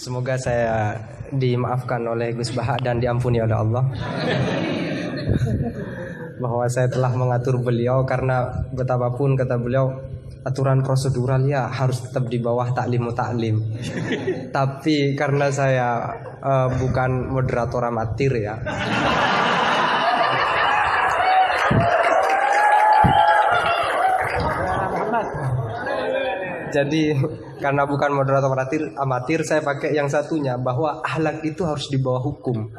Semoga saya dimaafkan oleh Gus Baha dan diampuni oleh Allah bahwa saya telah mengatur beliau, karena betapapun kata beliau aturan prosedural ya harus tetap di bawah taklimu taklim. Tapi karena saya bukan moderator amatir ya. Jadi karena bukan moderator amatir, saya pakai yang satunya, bahwa akhlak itu harus di bawah hukum.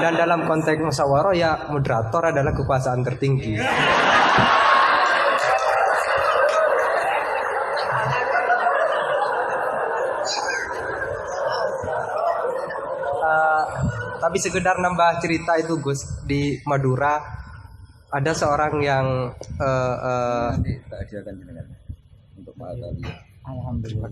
Dan dalam konteks musyawarah ya moderator adalah kekuasaan tertinggi. Tapi sekedar nambah cerita itu Gus, di Madura ada seorang yang Alhamdulillah.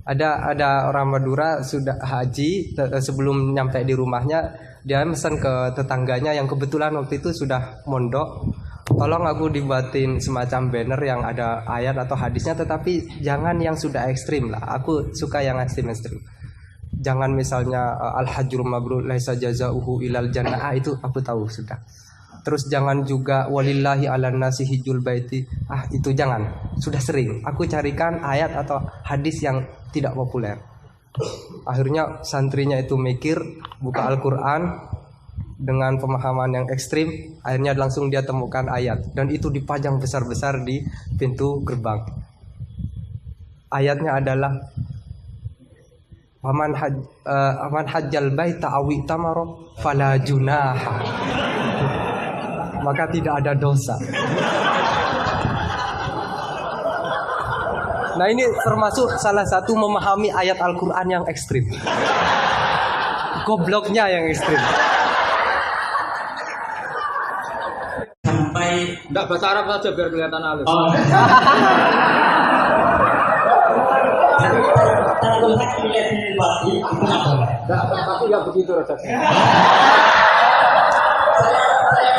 Ada orang Madura sudah haji, sebelum nyampe di rumahnya dia pesan ke tetangganya yang kebetulan waktu itu sudah mondok, tolong aku dibuatin semacam banner yang ada ayat atau hadisnya, tetapi jangan yang sudah ekstrim lah. Aku suka yang ekstrim. Jangan misalnya al-hajjul mabrur laisa jazauhu ilal jannah, itu aku tahu sudah. Terus jangan juga walillahi ala nasi hijjul baiti. Itu jangan. Sudah sering. Aku carikan ayat atau hadis yang tidak populer. Akhirnya santrinya itu mikir, buka Al-Quran dengan pemahaman yang ekstrim. Akhirnya langsung dia temukan ayat. Dan itu dipajang besar-besar di pintu gerbang. Ayatnya adalah Aman hajjal baita awi tamaro fala junaha, maka tidak ada dosa. Nah, ini termasuk salah satu memahami ayat Al-Quran yang ekstrim. Gobloknya yang ekstrim. Sampai enggak bahasa Arab saja biar kelihatan halus. Oh. Kalau kita lihat ini berarti itu apa? Tapi nggak begitu rasanya. Saya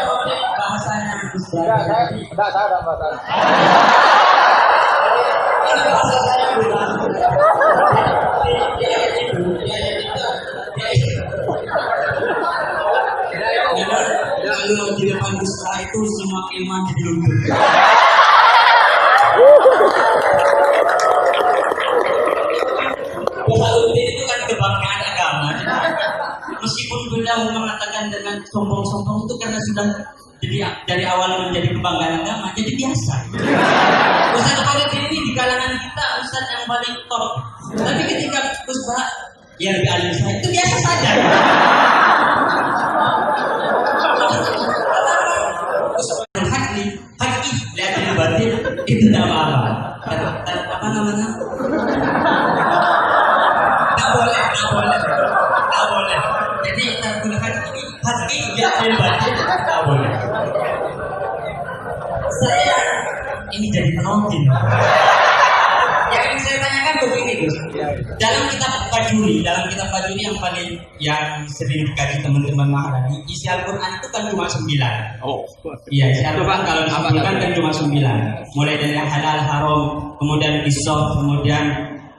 bahasanya Enggak, saya ada bahasanya. bahasa saya bukan. Kalau di depan Gusta itu semua kemah jadi luntur. Itu kan kebanggaan agama. Meskipun beliau mengatakan dengan sombong-sombong itu karena sudah jadi dari awal menjadi kebanggaan agama, jadi biasa. Ustaz Khalid ini di kalangan kita ustaz yang paling top. Tapi ketika Ustaz yang lebih alim saya itu biasa saja. Haki lihat di batin itu tidak apa-apa. Apa namanya? Tak boleh. Jadi tergunakan ini hati yang batin tak boleh. Saya ini jadi penonton. Yang ingin saya tanyakan begini Gus. Dalam kitab Fajuri yang sering dikaji teman-teman Maharani, isi Al-Quran itu kan cuma 9. Oh. Iya, isi Al-Quran kalau disebutkan kan cuma 9. Mulai dari halal, haram, kemudian qisas, kemudian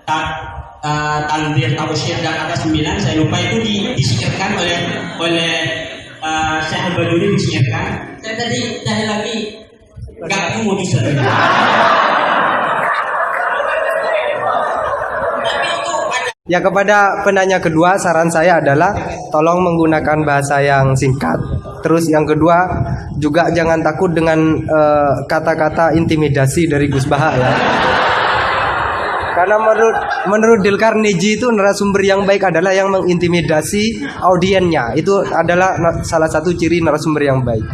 tanzir, tausyir, dan ada 9. Saya lupa itu disihirkan oleh Syekh Al-Bajuri disihirkan. Saya tadi tanya lagi nggak mau disihirkan. Ya, kepada penanya kedua, saran saya adalah tolong menggunakan bahasa yang singkat. Terus yang kedua juga jangan takut dengan kata-kata intimidasi dari Gus Baha ya. Karena menurut Dale Carnegie itu narasumber yang baik adalah yang mengintimidasi audiennya. Itu adalah salah satu ciri narasumber yang baik.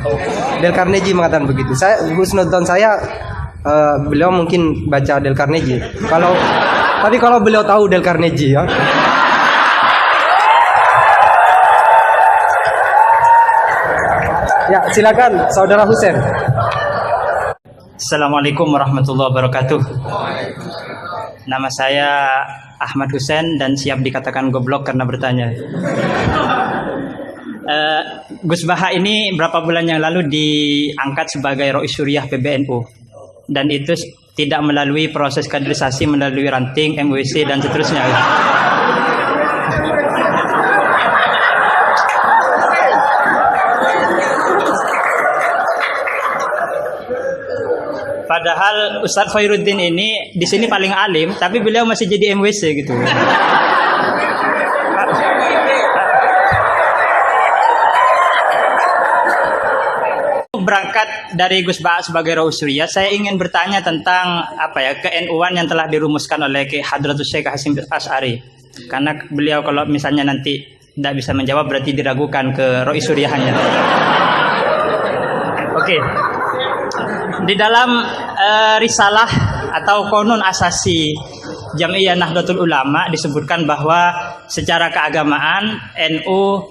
Dale Carnegie mengatakan begitu. Husnudon saya beliau mungkin baca Dale Carnegie. Tapi kalau beliau tahu Dale Carnegie ya. Ya, silakan Saudara Husain. Assalamualaikum warahmatullahi wabarakatuh. Nama saya Ahmad Husain dan siap dikatakan goblok karena bertanya. Gus Baha ini berapa bulan yang lalu diangkat sebagai Rois Suriah PBNU. Dan itu tidak melalui proses kaderisasi melalui ranting, MWC dan seterusnya. Padahal Ustadz Khairuddin ini di sini paling alim, tapi beliau masih jadi MWC gitu. Berangkat dari Gus Ba'a sebagai Rausuriyah, saya ingin bertanya tentang ke-NU-an yang telah dirumuskan oleh Hadratus Syekh Hasyim Asy'ari. Karena beliau kalau misalnya nanti tidak bisa menjawab berarti diragukan ke Rausuriyahnya. Oke. Di dalam risalah atau konun asasi Jam'iyah Nahdlatul Ulama disebutkan bahwa secara keagamaan NU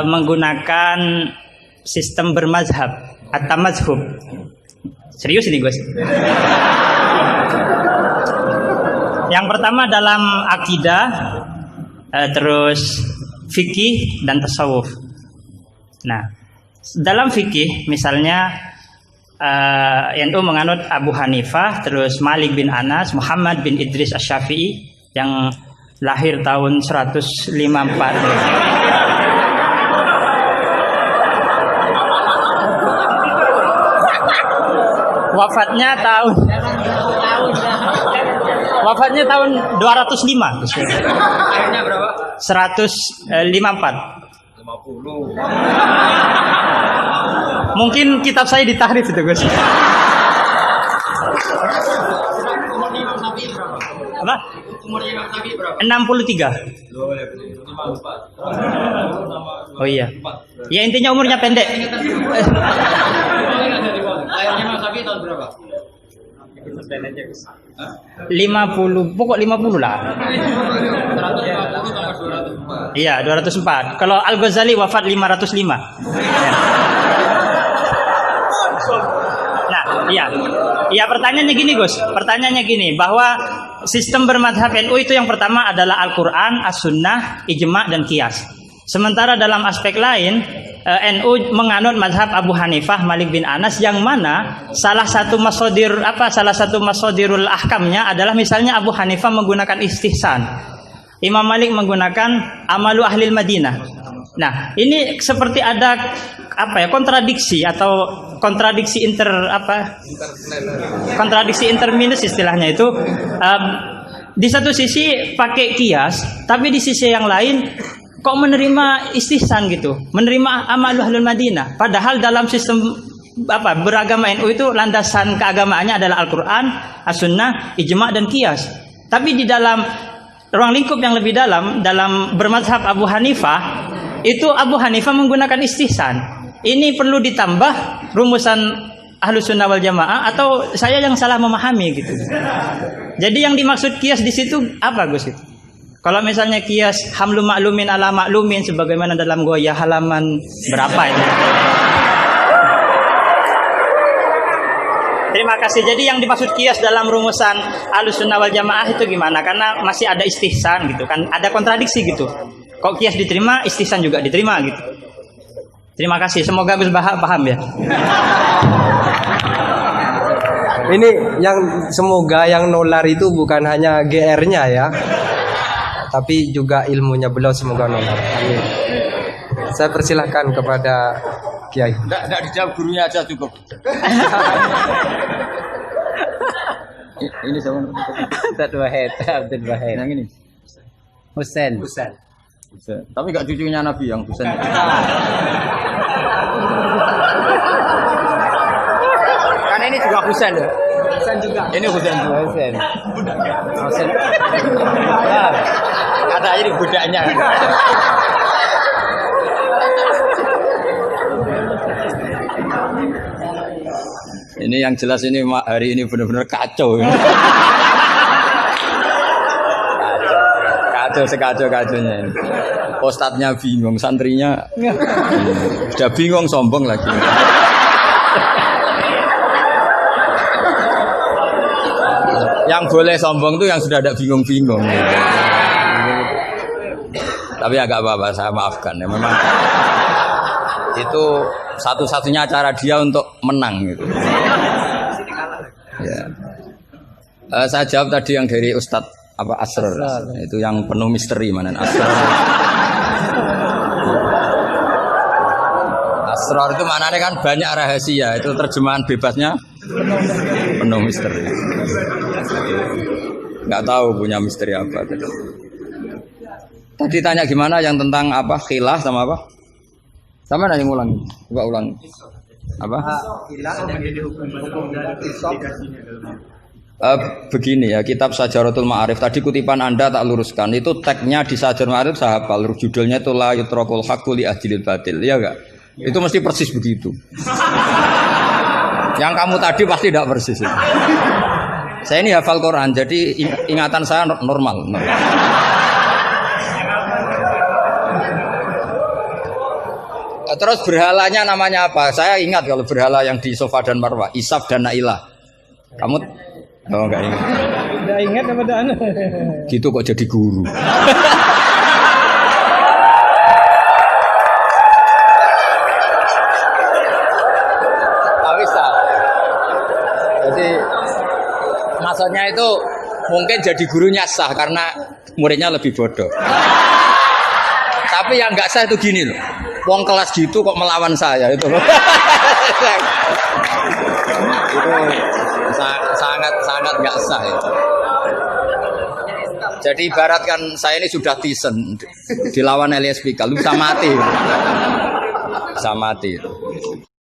menggunakan sistem bermazhab atau mazhub. Serius ini Gus. Yang pertama dalam akidah, terus fikih dan tasawuf. Nah, dalam fikih misalnya NU menganut Abu Hanifah, terus Malik bin Anas, Muhammad bin Idris Asy-Syafi'i yang lahir tahun 154. Wafatnya tahun 205. Akhirnya berapa? 154. 50. Mungkin kitab saya ditahrif itu Gus. Umurnya Imam Syafi'i berapa? Apa? Umurnya Imam Syafi'i berapa? 63. 54. Oh iya. Ya intinya umurnya pendek. Lahirnya Imam Syafi'i tahun berapa? 50, pokok 50 lah. 150 tambah 204. Iya, 204. Kalau Al-Ghazali wafat 505. Ya. Nah, iya. Iya, pertanyaannya gini, Gus. Pertanyaannya gini, bahwa sistem bermadhab NU itu yang pertama adalah Al-Quran, As-Sunnah, Ijma' dan Qiyas. Sementara dalam aspek lain, NU menganut mazhab Abu Hanifah, Malik bin Anas, yang mana salah satu masodirul ahkamnya adalah misalnya Abu Hanifah menggunakan istihsan, Imam Malik menggunakan amalu ahlil Madinah. Nah, ini seperti ada kontradiksi atau kontradiksi kontradiksi interminus istilahnya itu. Di satu sisi pakai kias, tapi di sisi yang lain kok menerima istihsan gitu, menerima amal ahlul Madinah. Padahal dalam sistem beragama NU itu landasan keagamaannya adalah Al-Quran, As-Sunnah, Ijma' dan Qiyas. Tapi di dalam ruang lingkup yang lebih dalam bermazhab Abu Hanifah, itu Abu Hanifah menggunakan istihsan. Ini perlu ditambah rumusan Ahlus Sunnah wal Jamaah atau saya yang salah memahami gitu. Jadi yang dimaksud Qiyas di situ apa Gus itu? Kalau misalnya kias hamlu maklumin ala maklumin sebagaimana dalam Goya halaman berapa ini? Terima kasih. Jadi yang dimaksud kias dalam rumusan Ahlus Sunnah wal Jamaah itu gimana? Karena masih ada istihsan gitu kan, ada kontradiksi gitu. Kok kias diterima, istihsan juga diterima gitu. Terima kasih. Semoga Gus Baha paham ya. Ini yang semoga yang nolar itu bukan hanya GR-nya ya, tapi juga ilmunya beliau semoga nolar. Amin. Saya persilahkan kepada Kiai. Enggak dijawab gurunya aja cukup. Ini sama Abdul Wahid. yang ini. Husain. Tapi enggak cucunya Nabi yang Husain. Karena ini juga Husain ya. Ini Husain. Husain. Katanya ini budaknya. Ini yang jelas ini hari ini benar-benar kacau. Kacau sekacau-kacaunya ini. Ustadznya bingung, santrinya sudah bingung, sombong lagi. Yang boleh sombong tuh yang sudah ada bingung-bingung. Tapi agak apa-apa, saya maafkan ya. Memang itu satu-satunya cara dia untuk menang gitu. Ya. Saya jawab tadi yang dari Ustadz apa Asror. Itu yang penuh misteri mana Asror. Asror itu maknanya kan banyak rahasia. Itu terjemahan bebasnya penuh misteri. Nggak tahu punya misteri apa tadi. Tadi tanya gimana yang tentang apa khilah sama apa? Sama nanya ulang. Coba ulang. Apa? Begini ya, kitab Sajaratul Ma'arif tadi kutipan Anda tak luruskan itu tagnya di Sajaratul Ma'arif saya hafal, judulnya itu la yutrakul haqqu li ajlil batil, ya enggak? Itu mesti persis begitu. Yang kamu tadi pasti tidak persis itu. Saya ini hafal Quran, jadi ingatan saya normal. Terus berhalanya namanya apa? Saya ingat kalau berhala yang di Sofa dan Marwah, Isaf dan Nailah. Kamu oh enggak ingat. Udah ingat apa dah? Gitu kok jadi guru. Bisa. Jadi maksudnya itu mungkin jadi gurunya sah karena muridnya lebih bodoh. Tapi yang enggak sah itu gini loh. Wong kelas gitu kok melawan saya itu loh. Itu sangat nggak sah itu. Jadi ibaratkan saya ini sudah tisen dilawan Elias Pikal, bisa mati. Bisa mati.